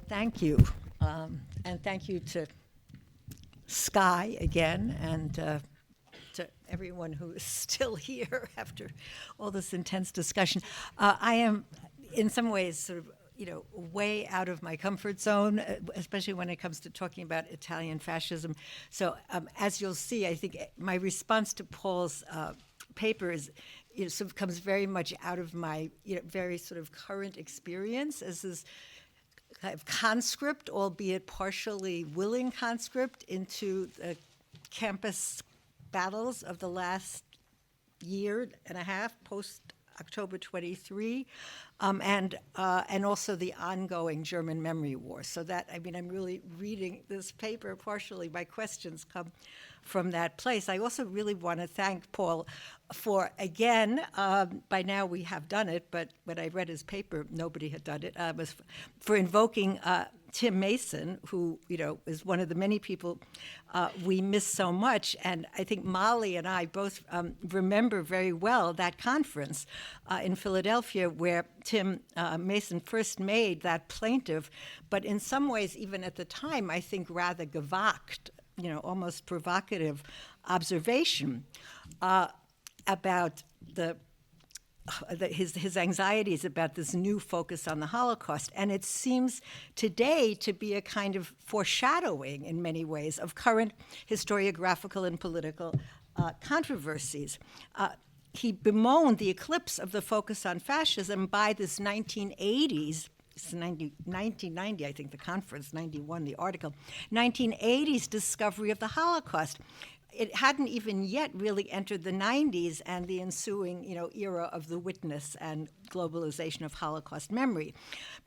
Thank you. And thank you to Sky again, and to everyone who is still here after all this intense discussion. I am, in some ways, sort of, way out of my comfort zone, especially when it comes to talking about Italian fascism. So as you'll see, I think my response to Paul's paper is, sort of comes very much out of my, very sort of current experience as this kind of conscript, albeit partially willing conscript, into the campus battles of the last year and a half, post-October 23, and also the ongoing German memory war. So that, I'm really reading this paper partially. My questions come from that place. I also really want to thank Paul for, again, by now we have done it, but when I read his paper, nobody had done it, was for invoking Tim Mason, who, is one of the many people we miss so much. And I think Molly and I both remember very well that conference in Philadelphia where Tim Mason first made that plaintive, but in some ways, even at the time, I think rather gewagt, almost provocative observation about his anxieties about this new focus on the Holocaust. And it seems today to be a kind of foreshadowing in many ways of current historiographical and political controversies. He bemoaned the eclipse of the focus on fascism by this 1980s, it's 1990, I think, the conference, 91, the article, 1980s discovery of the Holocaust. It hadn't even yet really entered the 90s and the ensuing, era of the witness and globalization of Holocaust memory.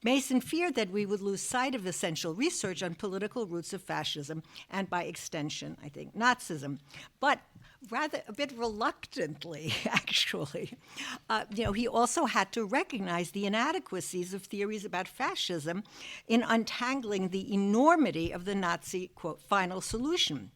Mason feared that we would lose sight of essential research on political roots of fascism and, by extension, I think, Nazism. But rather a bit reluctantly, actually, he also had to recognize the inadequacies of theories about fascism in untangling the enormity of the Nazi, quote, final solution.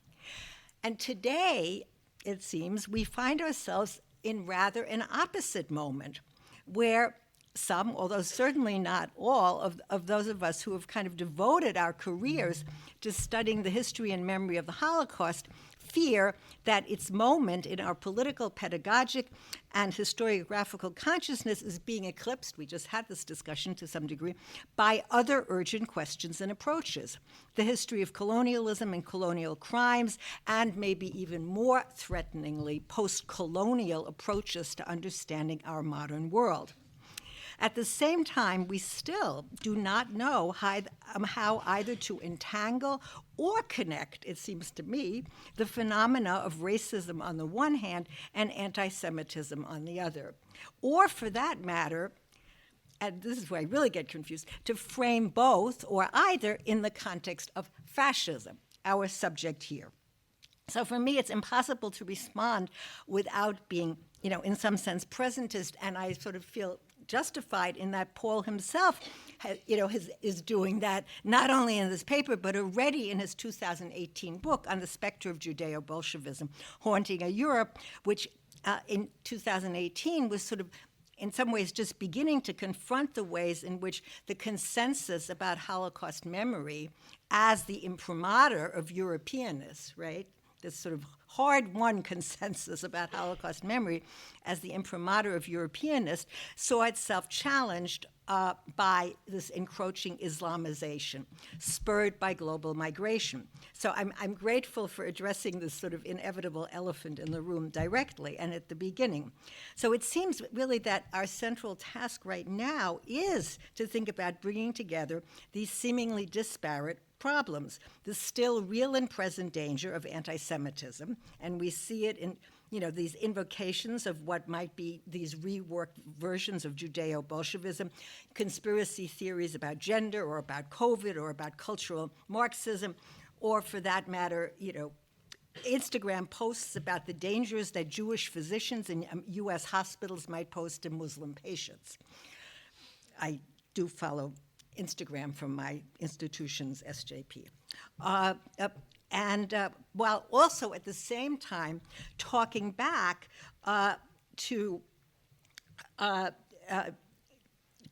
And today, it seems, we find ourselves in rather an opposite moment, where some, although certainly not all, of those of us who have kind of devoted our careers to studying the history and memory of the Holocaust fear that its moment in our political, pedagogic, and historiographical consciousness is being eclipsed, we just had this discussion to some degree, by other urgent questions and approaches. The history of colonialism and colonial crimes, and maybe even more threateningly, post-colonial approaches to understanding our modern world. At the same time, we still do not know how either to entangle or connect, it seems to me, the phenomena of racism on the one hand and anti-Semitism on the other. Or, for that matter, and this is where I really get confused, to frame both or either in the context of fascism, our subject here. So for me, it's impossible to respond without being, in some sense, presentist, and I sort of feel justified in that Paul himself, is doing that not only in this paper, but already in his 2018 book on the specter of Judeo-Bolshevism, Haunting a Europe, which in 2018 was sort of, in some ways, just beginning to confront the ways in which the consensus about Holocaust memory as the imprimatur of Europeanness, right? This sort of hard-won consensus about Holocaust memory as the imprimatur of Europeanness saw itself challenged by this encroaching Islamization, spurred by global migration. So I'm grateful for addressing this sort of inevitable elephant in the room directly and at the beginning. So it seems really that our central task right now is to think about bringing together these seemingly disparate problems, the still real and present danger of anti-Semitism, and we see it in these invocations of what might be these reworked versions of Judeo-Bolshevism, conspiracy theories about gender or about COVID or about cultural Marxism, or for that matter, Instagram posts about the dangers that Jewish physicians in US hospitals might pose to Muslim patients. I do follow Instagram from my institution's SJP. And while also at the same time talking back to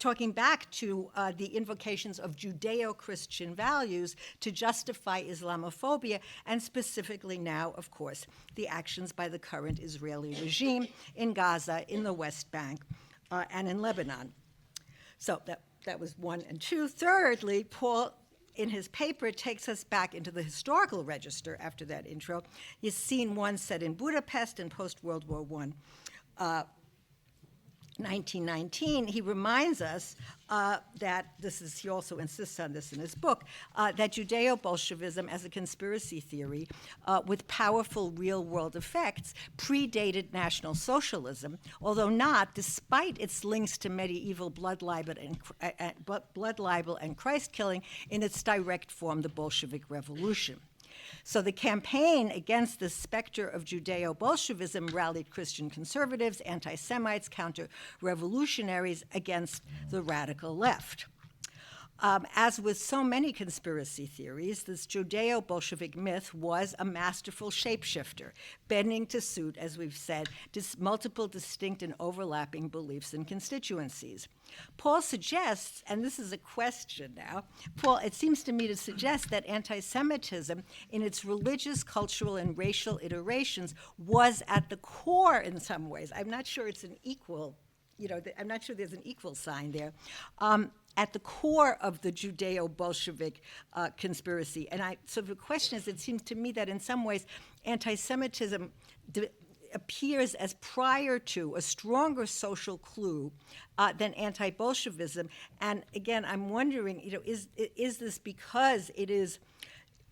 talking back to the invocations of Judeo-Christian values to justify Islamophobia, and specifically now, of course, the actions by the current Israeli regime in Gaza, in the West Bank, and in Lebanon. So that was one and two. Thirdly, Paul, in his paper, takes us back into the historical register after that intro. He's scene one set in Budapest in post-World War I. 1919, he reminds us that he also insists on this in his book, that Judeo-Bolshevism as a conspiracy theory with powerful real-world effects predated National Socialism, although not, despite its links to medieval blood libel and Christ-killing, in its direct form, the Bolshevik Revolution. So the campaign against the specter of Judeo-Bolshevism rallied Christian conservatives, anti-Semites, counter-revolutionaries against the radical left. As with so many conspiracy theories, this Judeo-Bolshevik myth was a masterful shapeshifter, bending to suit, as we've said, multiple distinct and overlapping beliefs and constituencies. Paul suggests, and this is a question now, Paul, it seems to me to suggest that anti-Semitism, in its religious, cultural, and racial iterations, was at the core in some ways. I'm not sure it's an equal, I'm not sure there's an equal sign there. At the core of the Judeo-Bolshevik conspiracy. And so the question is, it seems to me that in some ways anti-Semitism appears as prior to a stronger social clue than anti-Bolshevism. And again, I'm wondering, is this because it is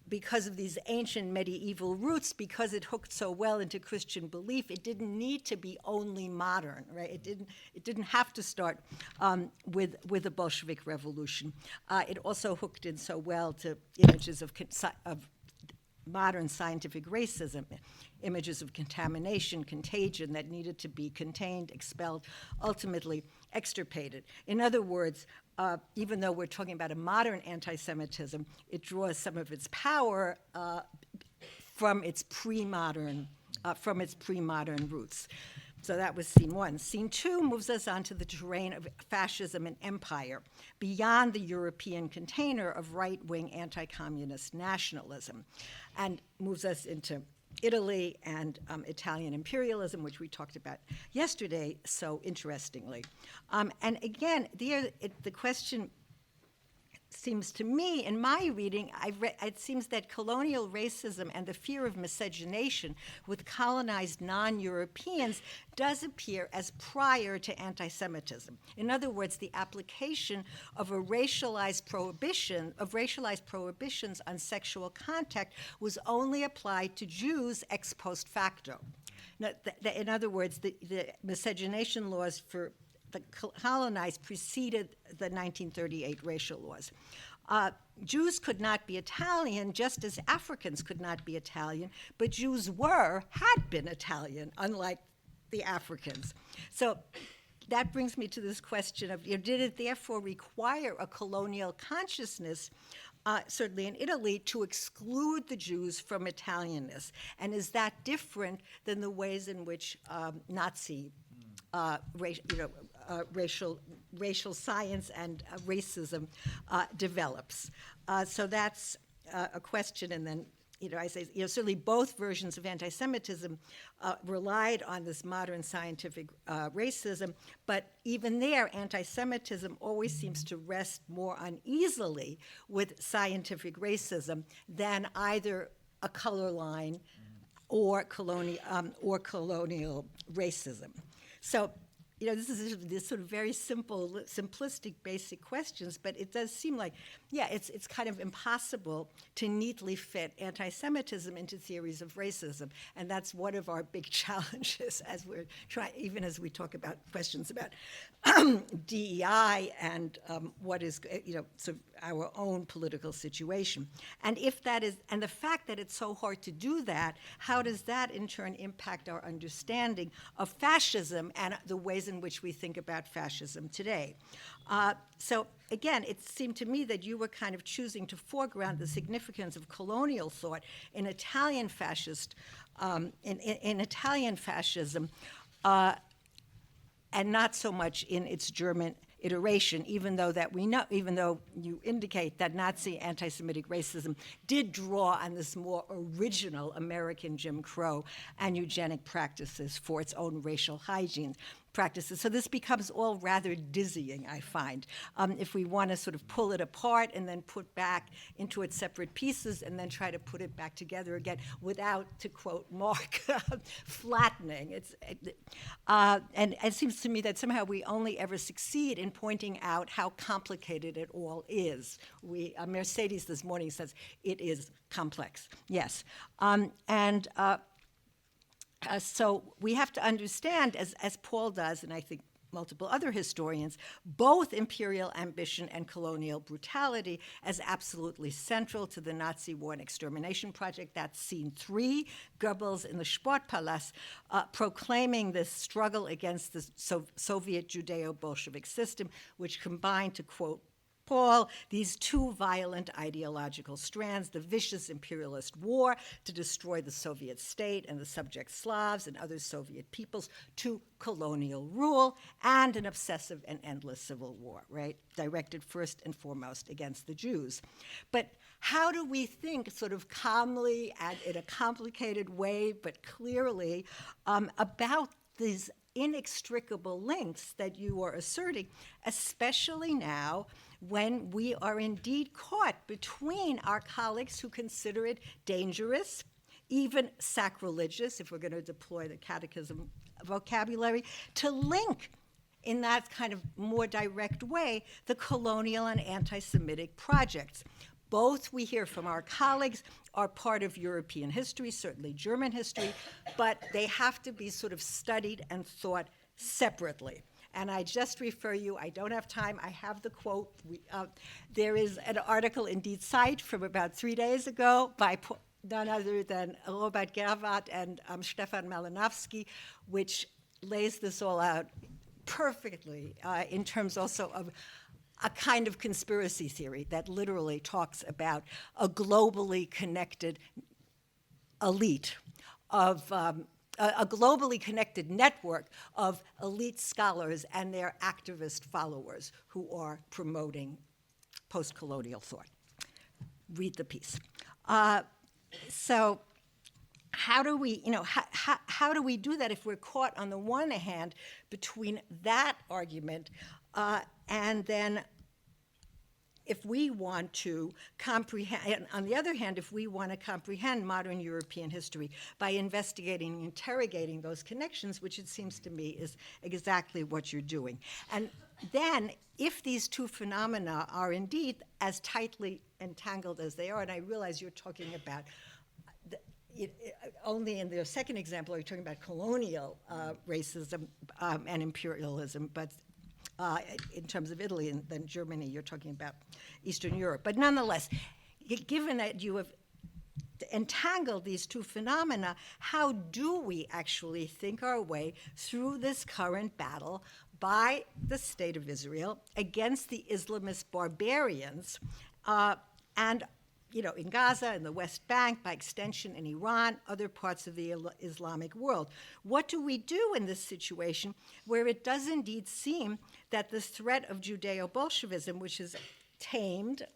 because of these ancient medieval roots, because it hooked so well into Christian belief, it didn't need to be only modern, right? It didn't have to start with the Bolshevik Revolution. It also hooked in so well to images of modern scientific racism, images of contamination, contagion that needed to be contained, expelled, ultimately extirpated. In other words, even though we're talking about a modern anti-Semitism, it draws some of its power from its pre-modern roots. So that was scene one. Scene two moves us onto the terrain of fascism and empire, beyond the European container of right-wing anti-communist nationalism, and moves us into Italy and Italian imperialism, which we talked about yesterday so interestingly. And again, the question seems to me, in my reading, it seems that colonial racism and the fear of miscegenation with colonized non-Europeans does appear as prior to anti-Semitism. In other words, the application of racialized prohibitions on sexual contact was only applied to Jews ex post facto. Now, in other words, the miscegenation laws for the colonized preceded the 1938 racial laws. Jews could not be Italian, just as Africans could not be Italian, but Jews had been Italian, unlike the Africans. So that brings me to this question of, did it therefore require a colonial consciousness, certainly in Italy, to exclude the Jews from Italianness? And is that different than the ways in which Nazi racial science and racism develops? So that's a question. And then, I say, certainly both versions of anti-Semitism relied on this modern scientific racism, but even there, anti-Semitism always seems to rest more uneasily with scientific racism than either a color line or colonial racism. So, this is this sort of very simplistic, basic questions, but it does seem like, it's kind of impossible to neatly fit anti-Semitism into theories of racism, and that's one of our big challenges as we're trying, even as we talk about questions about DEI and what is, sort of our own political situation. And if that is, and the fact that it's so hard to do that, how does that in turn impact our understanding of fascism and the ways in which we think about fascism today? So again, it seemed to me that you were kind of choosing to foreground the significance of colonial thought in Italian fascism, and not so much in its German iteration, even though you indicate that Nazi anti-Semitic racism did draw on this more original American Jim Crow and eugenic practices for its own racial hygiene practices. So this becomes all rather dizzying, I find, if we want to sort of pull it apart and then put back into its separate pieces and then try to put it back together again without, to quote Mark, flattening. And it seems to me that somehow we only ever succeed in pointing out how complicated it all is. Mercedes this morning says it is complex. Yes. So we have to understand, as Paul does, and I think multiple other historians, both imperial ambition and colonial brutality as absolutely central to the Nazi war and extermination project. That's scene 3, Goebbels in the Sportpalast, proclaiming this struggle against the Soviet Judeo-Bolshevik system, which combined, to quote Paul, these two violent ideological strands, the vicious imperialist war to destroy the Soviet state and the subject Slavs and other Soviet peoples to colonial rule, and an obsessive and endless civil war, right? Directed first and foremost against the Jews. But how do we think sort of calmly and in a complicated way, but clearly, about these inextricable links that you are asserting, especially now when we are indeed caught between our colleagues who consider it dangerous, even sacrilegious, if we're going to deploy the catechism vocabulary, to link in that kind of more direct way the colonial and anti-Semitic projects. Both, we hear from our colleagues, are part of European history, certainly German history, but they have to be sort of studied and thought separately. And I just refer you, I don't have time, I have the quote. There is an article in Die Zeit from about 3 days ago by none other than Robert Gerwart and Stefan Malinowski, which lays this all out perfectly in terms also of a kind of conspiracy theory that literally talks about a globally connected elite of a globally connected network of elite scholars and their activist followers who are promoting post-colonial thought. Read the piece. So how do we, how do we do that if we're caught on the one hand between that argument and then if we want to comprehend, on the other hand, if we want to comprehend modern European history by investigating and interrogating those connections, which it seems to me is exactly what you're doing. And then, if these two phenomena are indeed as tightly entangled as they are, and I realize you're talking about only in the second example are you talking about colonial racism and imperialism, but in terms of Italy and then Germany, you're talking about Eastern Europe. But nonetheless, given that you have entangled these two phenomena, how do we actually think our way through this current battle by the State of Israel against the Islamist barbarians and in Gaza, in the West Bank, by extension in Iran, other parts of the Islamic world? What do we do in this situation where it does indeed seem that the threat of Judeo-Bolshevism, which is tamed,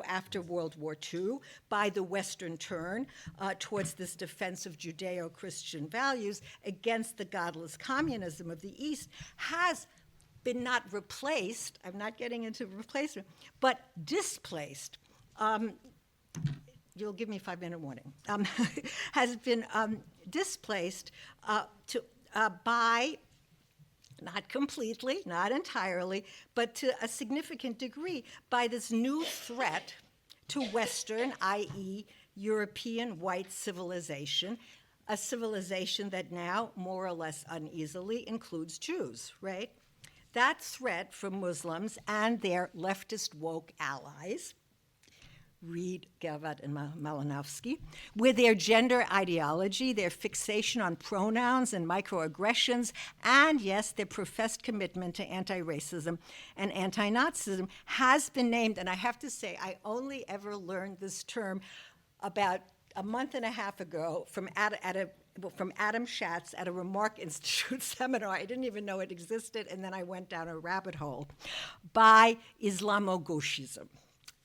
after World War II by the Western turn towards this defense of Judeo-Christian values against the godless communism of the East, has been not replaced, I'm not getting into replacement, but displaced. You'll give me 5-minute warning, has been displaced by, not completely, not entirely, but to a significant degree, by this new threat to Western, i.e. European white civilization, a civilization that now, more or less uneasily, includes Jews, right? That threat from Muslims and their leftist woke allies, read Gerwart and Malinowski, with their gender ideology, their fixation on pronouns and microaggressions, and yes, their professed commitment to anti-racism and anti-Nazism, has been named, and I have to say, I only ever learned this term about a month and a half ago from Adam Schatz at a Remark Institute seminar. I didn't even know it existed, and then I went down a rabbit hole, by Islamo-gauchism,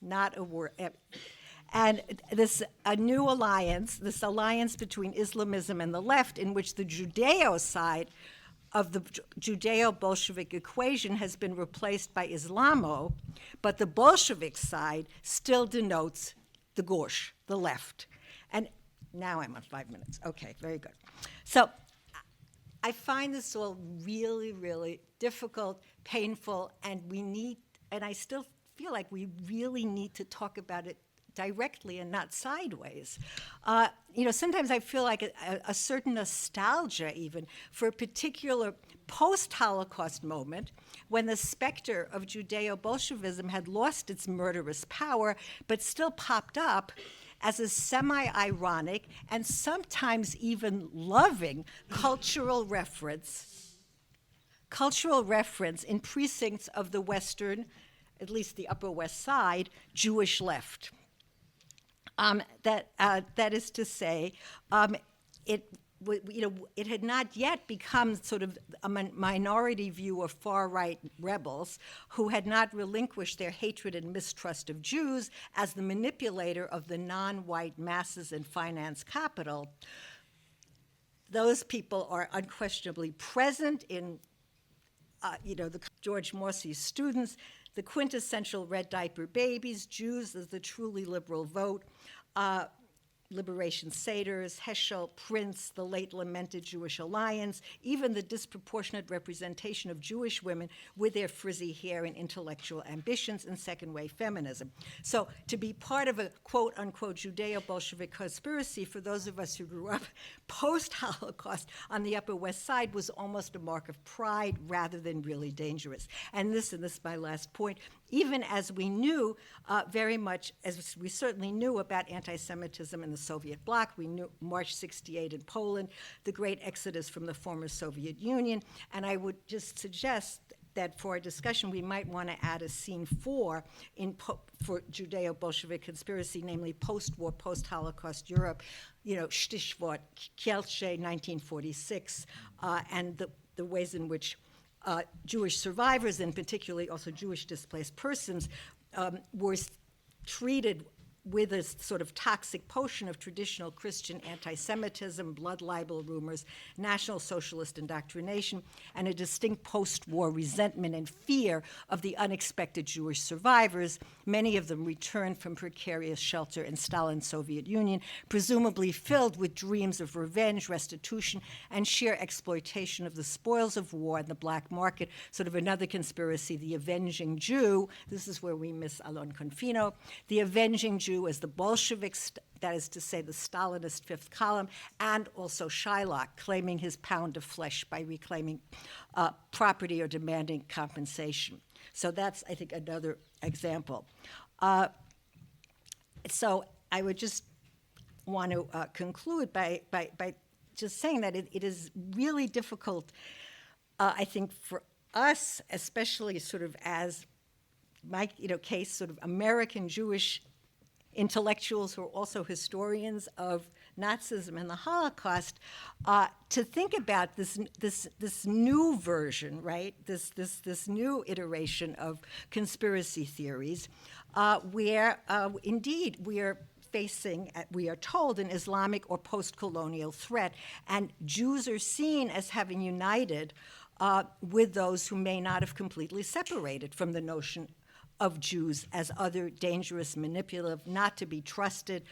not a word. And a new alliance, this alliance between Islamism and the left, in which the Judeo side of the Judeo-Bolshevik equation has been replaced by Islamo, but the Bolshevik side still denotes the gauche, the left. And now I'm on 5 minutes. Okay, very good. So I find this all really, really difficult, painful, and I still feel like we really need to talk about it directly and not sideways. Sometimes I feel like a certain nostalgia even for a particular post-Holocaust moment when the specter of Judeo-Bolshevism had lost its murderous power but still popped up as a semi-ironic and sometimes even loving cultural reference in precincts of the Western, at least the Upper West Side, Jewish left. That is to say, it had not yet become sort of a minority view of far-right rebels who had not relinquished their hatred and mistrust of Jews as the manipulator of the non-white masses and finance capital. Those people are unquestionably present in, the George Mosse's students, the quintessential red diaper babies, Jews as the truly liberal vote, Liberation Satyrs, Heschel, Prince, the late lamented Jewish Alliance, even the disproportionate representation of Jewish women with their frizzy hair and intellectual ambitions and second-wave feminism. So to be part of a quote-unquote Judeo-Bolshevik conspiracy for those of us who grew up post-Holocaust on the Upper West Side was almost a mark of pride rather than really dangerous. And this is my last point, even as we knew very much, as we certainly knew about anti-Semitism in the Soviet bloc, we knew March 68 in Poland, the great exodus from the former Soviet Union, and I would just suggest that for our discussion, we might want to add a scene 4 for Judeo-Bolshevik conspiracy, namely post-war, post-Holocaust Europe, Stichwort Kielce, 1946, and the ways in which Jewish survivors, and particularly also Jewish displaced persons, were treated with a sort of toxic potion of traditional Christian anti-Semitism, blood libel rumors, National Socialist indoctrination, and a distinct post-war resentment and fear of the unexpected Jewish survivors, many of them returned from precarious shelter in Stalin's Soviet Union, presumably filled with dreams of revenge, restitution, and sheer exploitation of the spoils of war and the black market, sort of another conspiracy, the avenging Jew. This is where we miss Alon Confino. The avenging Jew as the Bolsheviks, that is to say the Stalinist fifth column, and also Shylock claiming his pound of flesh by reclaiming property or demanding compensation. So that's, I think, another example. So I would just want to conclude by just saying that it is really difficult, I think, for us, especially sort of as my case, sort of American Jewish intellectuals who are also historians of Nazism and the Holocaust, to think about this new version, right? This new iteration of conspiracy theories, where indeed we are facing, we are told, an Islamic or post-colonial threat, and Jews are seen as having united with those who may not have completely separated from the notion of Jews as other dangerous, manipulative, not to be trusted,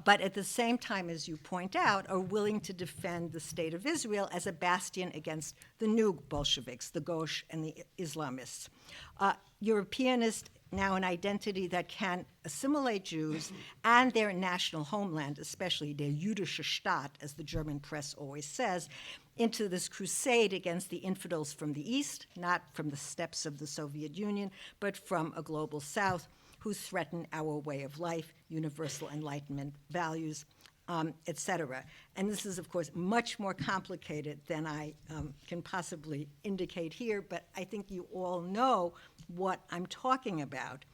but at the same time, as you point out, are willing to defend the state of Israel as a bastion against the new Bolsheviks, the Gauche and the Islamists. Europeanist, now an identity that can assimilate Jews and their national homeland, especially der jüdische Staat, as the German press always says, into this crusade against the infidels from the East, not from the steppes of the Soviet Union, but from a global South who threaten our way of life, universal Enlightenment values, et cetera. And this is, of course, much more complicated than I can possibly indicate here, but I think you all know what I'm talking about.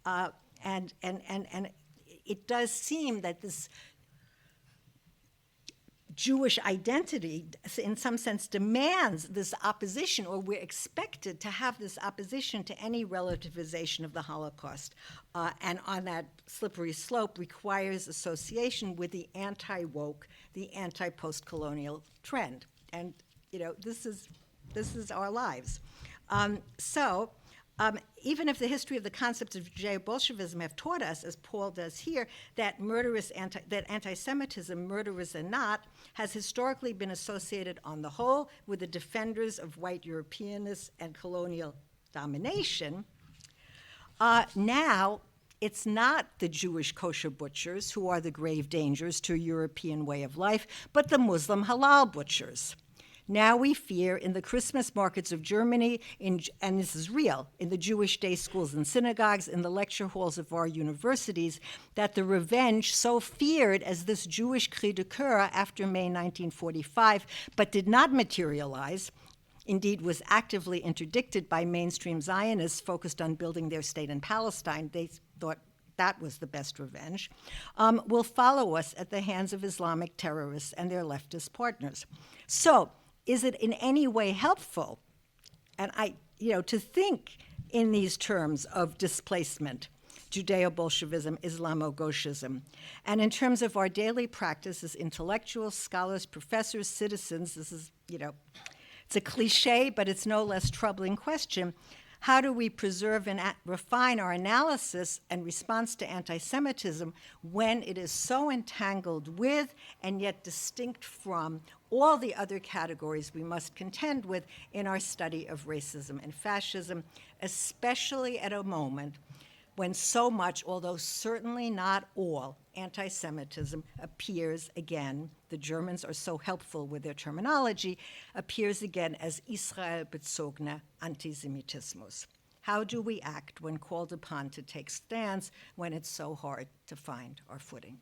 And it does seem that this Jewish identity, in some sense, demands this opposition, or we're expected to have this opposition to any relativization of the Holocaust. And on that slippery slope requires association with the anti-woke, the anti-post-colonial trend. And, this is our lives. Even if the history of the concepts of Judeo-Bolshevism have taught us, as Paul does here, that anti-Semitism, murderous or not, has historically been associated on the whole with the defenders of white Europeanness and colonial domination, now it's not the Jewish kosher butchers who are the grave dangers to a European way of life, but the Muslim halal butchers. Now we fear in the Christmas markets of Germany, and this is real, in the Jewish day schools and synagogues, in the lecture halls of our universities, that the revenge so feared as this Jewish cri de coeur after May 1945, but did not materialize, indeed was actively interdicted by mainstream Zionists focused on building their state in Palestine. They thought that was the best revenge, will follow us at the hands of Islamic terrorists and their leftist partners. So, is it in any way helpful, and to think in these terms of displacement, Judeo-Bolshevism, Islamo-gauchism, and in terms of our daily practice as intellectuals, scholars, professors, citizens? This is, it's a cliche, but it's no less troubling question. How do we preserve and refine our analysis and response to anti-Semitism when it is so entangled with and yet distinct from all the other categories we must contend with in our study of racism and fascism, especially at a moment when so much, although certainly not all, anti-Semitism appears again, the Germans are so helpful with their terminology, appears again as Israel-bezogener Antisemitismus. How do we act when called upon to take stands when it's so hard to find our footing?